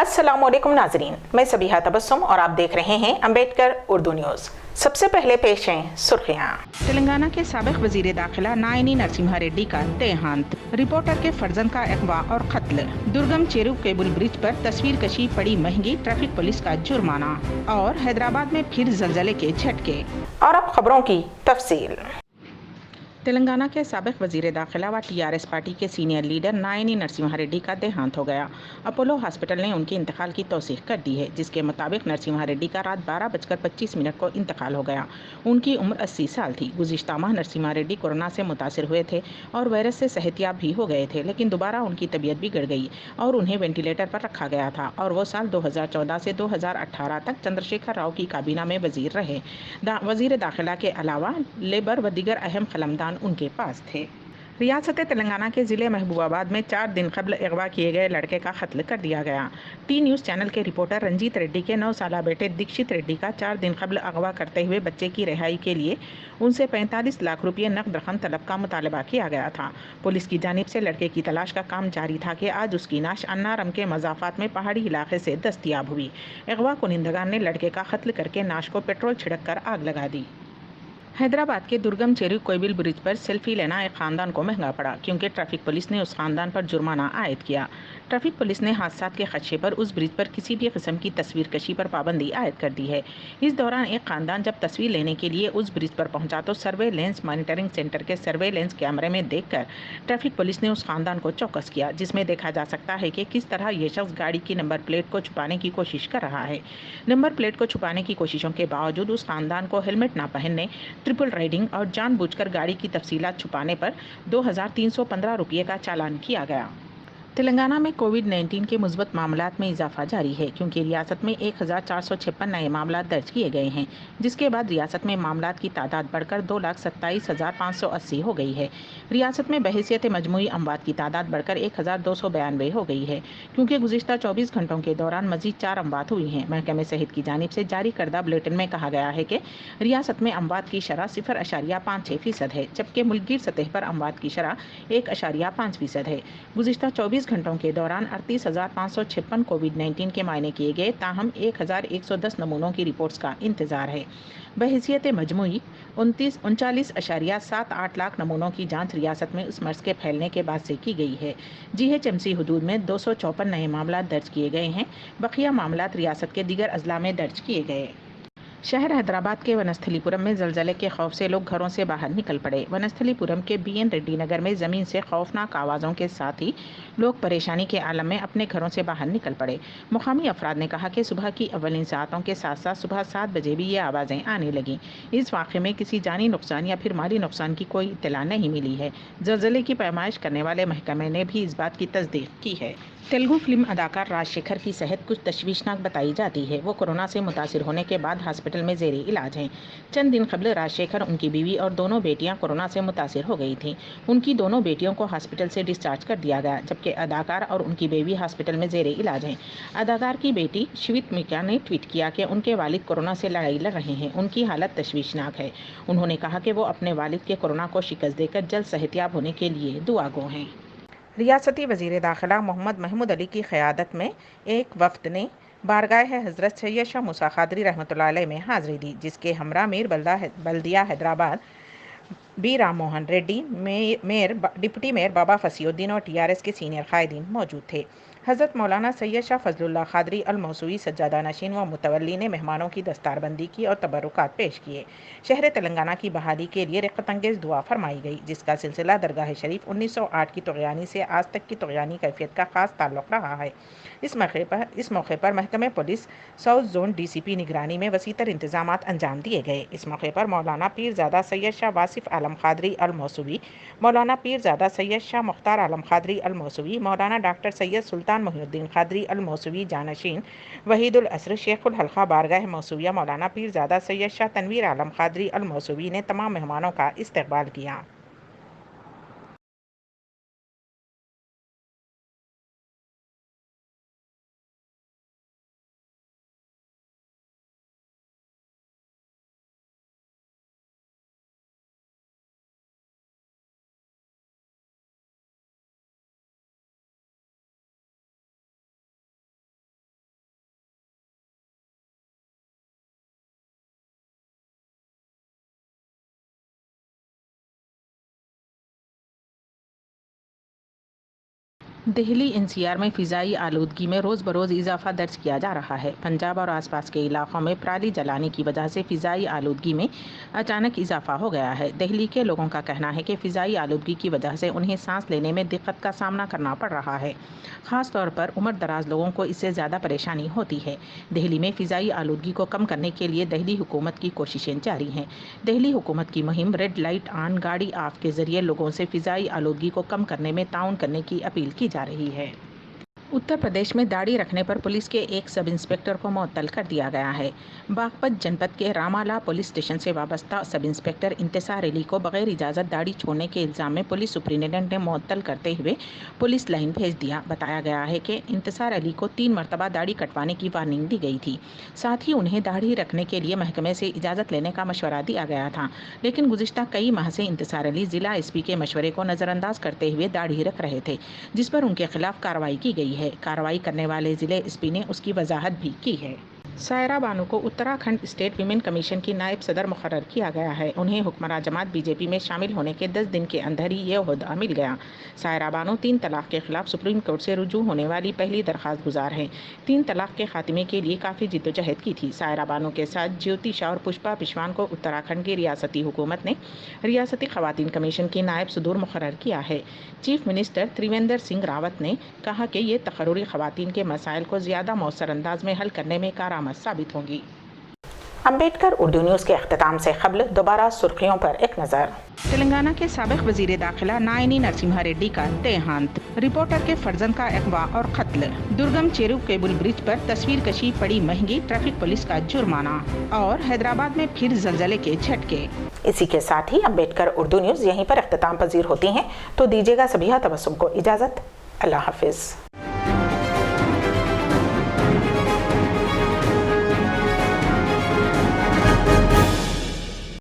अस्सलामुअलैकुम नाजरीन, मैं सबीहा तबस्सुम और आप देख रहे हैं अम्बेडकर उर्दू न्यूज़। सबसे पहले पेश हैं सुर्खियां। तेलंगाना के साबिक वजीर दाखिला नायनी नरसिम्हा रेड्डी का देहांत। रिपोर्टर के फर्जंद का अगवा और कत्ल। दुर्गम चेरू केबल ब्रिज पर तस्वीर कशी पड़ी महंगी, ट्रैफिक पुलिस का जुर्माना। और हैदराबाद में फिर जलजले के झटके। और अब खबरों की तफसील। तेलंगाना के साबिक वजीर दाखिला व टीआरएस पार्टी के सीनियर लीडर नायनी नरसिम्हा रेड्डी का देहांत हो गया। अपोलो हॉस्पिटल ने उनके इंतकाल की तौसीक कर दी है, जिसके मुताबिक नरसिम्हा रेड्डी का रात 12:25 को इंतकाल हो गया। उनकी उम्र 80 साल थी। गुज़िश्ता माह नरसिम्हा रेड्डी कोरोना से मुतासर हुए थे और वायरस से सेहतियाब भी हो गए थे, लेकिन दोबारा उनकी तबीयत बिगड़ गई और उन्हें वेंटिलेटर पर रखा गया था और वो साल 2014 से 2018 तक चंद्रशेखर राव की काबीना में वजीर रहे। वजीर दाखिला के अलावा लेबर व दीगर अहम खलमदान उनके पास थे। रियासत तेलंगाना के ज़िले महबूबाबाद में 4 दिन कबल अगवा किए गए लड़के का कत्ल कर दिया गया। टी न्यूज़ चैनल के रिपोर्टर रंजीत रेड्डी के 9 साला बेटे दीक्षित रेड्डी का 4 दिन कबल अगवा करते हुए बच्चे की रिहाई के लिए उनसे 45 लाख रुपये नकद रकम तलब का मुतालबा किया गया था। पुलिस की जानिब से लड़के की तलाश का काम जारी था कि आज उसकी नाश अन्नारम के मज़ाफ़ात में पहाड़ी इलाके से दस्तयाब हुई। अगवा कुनिंदगान ने लड़के का कत्ल करके नाश को पेट्रोल छिड़क कर आग लगा दी। हैदराबाद के दुर्गम चेरू कोयबिल ब्रिज पर सेल्फी लेना एक ख़ानदान को महंगा पड़ा, क्योंकि ट्रैफिक पुलिस ने उस ख़ानदान पर जुर्माना आयद किया। ट्रैफिक पुलिस ने हादसा के खदशे पर उस ब्रिज पर किसी भी किस्म की तस्वीर कशी पर पाबंदी आयद कर दी है। इस दौरान एक ख़ानदान जब तस्वीर लेने के लिए उस ब्रिज पर पहुंचा तो सर्वेलेंस मॉनिटरिंग सेंटर के सर्वेलेंस कैमरे में देखकर ट्रैफिक पुलिस ने उस ख़ानदान को चौकस किया, जिसमें देखा जा सकता है कि किस तरह ये शख्स गाड़ी की नंबर प्लेट को छुपाने की कोशिश कर रहा है। नंबर प्लेट को छुपाने की कोशिशों के बावजूद उस ख़ानदान को हेलमेट न पहनने, ट्रिपल राइडिंग और जानबूझकर गाड़ी की तफसीलात छुपाने पर 2315 रुपये का चालान किया गया। तेलंगाना में कोविड-19 के मुस्बत मामलात में इजाफा जारी है, क्योंकि रियासत में 1456 नए मामला दर्ज किए गए हैं, जिसके बाद रियासत में मामलात की तादाद बढ़कर 2,27,580 हो गई है। रियासत में बहैसियत मजमूई अमवात की तादाद बढ़कर 1,292 हो गई है, क्योंकि गुज़िश्ता 24 घंटों के दौरान मजीद 4 अमवात हुई हैं। महकमे सेहत की जानिब से जारी करदा बुलेटिन में कहा गया है कि रियासत में अमवात की शरह 0.56% है, जबकि मुल्कगीर सतह पर अमवात की शरह 1.5% है। गुज़िश्ता 24 घंटों के दौरान 38,556 कोविड-19 के मायने किए गए, ताहम 1,110 नमूनों की रिपोर्ट्स का इंतजार है। बहैसियत मजमूई 39.78 लाख नमूनों की जांच रियासत में उस मर्ज के फैलने के बाद से की गई है। जीएचएमसी हुदूद में 254 नए मामला दर्ज किए गए हैं। बकिया मामलात रियासत के दीगर अजला में दर्ज किए गए। शहर हैदराबाद के वनस्थलीपुरम में जलजले के खौफ से लोग घरों से बाहर निकल पड़े। वनस्थलीपुरम के बीएन रेड्डी नगर में ज़मीन से खौफनाक आवाज़ों के साथ ही लोग परेशानी के आलम में अपने घरों से बाहर निकल पड़े। मुकामी अफराद ने कहा कि सुबह की अव्वलिन सातों के साथ साथ सुबह 7 बजे भी ये आवाज़ें आने लगीं। इस वाक़े में किसी जानी नुकसान या फिर माली नुकसान की कोई इत्तला नहीं मिली है। जलजले की पैमाइश करने वाले महकमे ने भी इस बात की तस्दीक की है। तेलुगु फिल्म अदाकार राजशेखर की सेहत कुछ तशवीशनाक बताई जाती है। वो कोरोना से मुतासिर होने के बाद हॉस्पिटल में ज़ेरे इलाज हैं। चंद दिन कबल राजशेखर, उनकी बीवी और दोनों बेटियां कोरोना से मुतासिर हो गई थीं। उनकी दोनों बेटियों को हॉस्पिटल से डिस्चार्ज कर दिया गया, जबकि अदाकार और उनकी बेबी हॉस्पिटल में ज़ेरे इलाज हैं। अदाकार की बेटी श्वेतमिका ने ट्वीट किया कि उनके वालिद कोरोना से लड़ाई लड़ रहे हैं, उनकी हालत तशवीशनाक है। उन्होंने कहा कि वो अपने वालिद के कोरोना को शिकस्त देकर जल्द सेहतियाब होने के लिए दुआगो हैं। रियासती वज़ीर दाखिला मोहम्मद महमूद अली की क़यादत में एक वफ़द ने बारगाह हज़रत सैयद शाह मूसा क़ादरी रहमतुल्लाह अलैह में हाज़िरी दी, जिसके हमरा मीर बल्दिया Hyderabad B Ram Mohan Reddy, deputy mayor Baba Fasiuddin और टीआरएस के सीनियर कायदीन मौजूद थे। हज़रत मौलाना सैयद शाह फजलुल्लाह क़ादरी अल मौसूवी सज्जादा नशीन व मुतवल्ली ने मेहमानों की दस्तारबंदी की और तबरुकात पेश किए। शहर तेलंगाना की बहाली के लिए रिक़्क़तंगेज़ दुआ फरमाई गई, जिसका सिलसिला दरगाह शरीफ 1908 की तुग़यानी से आज तक की तुग़यानी कैफियत का ख़ास ताल्लुक़ रहा है। इस मौके पर महकमे पुलिस साउथ जोन डीसीपी निगरानी में वसीतर इंतजामात अंजाम दिए गए। इस मौके पर मौलाना पीरज़ादा सैयद शाह वासिफ़ आलम क़ादरी अल मौसूवी, मौलाना पीरज़ादा सैयद शाह मुख्तार आलम क़ादरी अल मौसूवी, मौलाना डॉक्टर सैयद सुल्तान मोहिउद्दीन क़ादरी अल मौसूवी जानशीन वहीदुल असर शेखुल हल्का बारगाह मौसूविया मौलाना पीरज़ादा सैयद शाह तनवीर आलम क़ादरी अल मौसूवी ने तमाम मेहमानों का इस्तकबाल किया। دہلی NCR میں فضائی آلودگی میں روز بروز اضافہ درج کیا جا رہا ہے۔ پنجاب اور آس پاس کے علاقوں میں پرالی جلانے کی وجہ سے فضائی آلودگی میں اچانک اضافہ ہو گیا ہے۔ دہلی کے لوگوں کا کہنا ہے کہ فضائی آلودگی کی وجہ سے انہیں سانس لینے میں دقت کا سامنا کرنا پڑ رہا ہے۔ خاص طور پر عمر دراز لوگوں کو اس سے زیادہ پریشانی ہوتی ہے۔ دہلی میں فضائی آلودگی کو کم کرنے کے لیے دہلی حکومت کی کوششیں جاری ہیں۔ دہلی حکومت کی مہم ریڈ لائٹ آن گاڑی آف کے ذریعے لوگوں سے فضائی آلودگی کو کم کرنے میں تعاون کرنے کی اپیل کی جا رہی ہے۔ اتر پردیش میں داڑھی رکھنے پر پولیس کے ایک سب انسپکٹر کو معطل کر دیا گیا ہے۔ باغپت جنپد کے رامالہ پولیس اسٹیشن سے وابستہ سب انسپکٹر انتصار علی کو بغیر اجازت داڑھی چھوڑنے کے الزام میں پولیس سپرنٹینڈنٹ نے معطل کرتے ہوئے پولیس لائن بھیج دیا۔ بتایا گیا ہے کہ انتصار علی کو 3 مرتبہ داڑھی کٹوانے کی وارننگ دی گئی تھی۔ ساتھ ہی انہیں داڑھی رکھنے کے لیے محکمے سے اجازت لینے کا مشورہ دیا گیا تھا، لیکن گزشتہ کئی ماہ سے انتصار علی ضلع SP کے مشورے کو نظر انداز کرتے ہوئے داڑھی رکھ رہے تھے، جس پر ان کے خلاف کارروائی کی گئی ہے۔ کارروائی کرنے والے ضلع SP نے اس کی وضاحت بھی کی ہے۔ سائرہ بانو کو اتراکھنڈ اسٹیٹ ویمن کمیشن کی نائب صدر مقرر کیا گیا ہے۔ انہیں حکمراں جماعت BJP میں شامل ہونے کے 10 دن کے اندر ہی یہ عہدہ مل گیا۔ سائرہ بانو 3 طلاق کے خلاف سپریم کورٹ سے رجوع ہونے والی پہلی درخواست گزار ہیں۔ 3 طلاق کے خاتمے کے لیے کافی جدوجہد کی تھی۔ سائرہ بانو کے ساتھ جیوتی شاہ اور پشپا پشوان کو اتراکھنڈ کی ریاستی حکومت نے ریاستی خواتین کمیشن کی نائب صدور مقرر کیا ہے۔ چیف منسٹر تریویندر سنگھ راوت نے کہا کہ یہ تقرری خواتین کے مسائل کو زیادہ مؤثر انداز میں حل کرنے میں کارآمد ثابت ہوں گی۔ امبیڈکر اردو نیوز کے اختتام سے قبل دوبارہ سرخیوں پر ایک نظر۔ تلنگانہ کے سابق وزیر داخلہ نائنی نرسمہا ریڈی کا دیہانت، رپورٹر کے فرزند کا اغوا اور قتل، درگم چیرو کیبل برج پر تصویر کشی پڑی مہنگی، ٹریفک پولیس کا جرمانہ، اور حیدرآباد میں پھر زلزلے کے جھٹکے۔ اسی کے ساتھ ہی امبیڈکر اردو نیوز یہیں پر اختتام پذیر ہوتی ہیں، تو دیجیے گا سبیہا تبسم کو اجازت۔ اللہ حافظ۔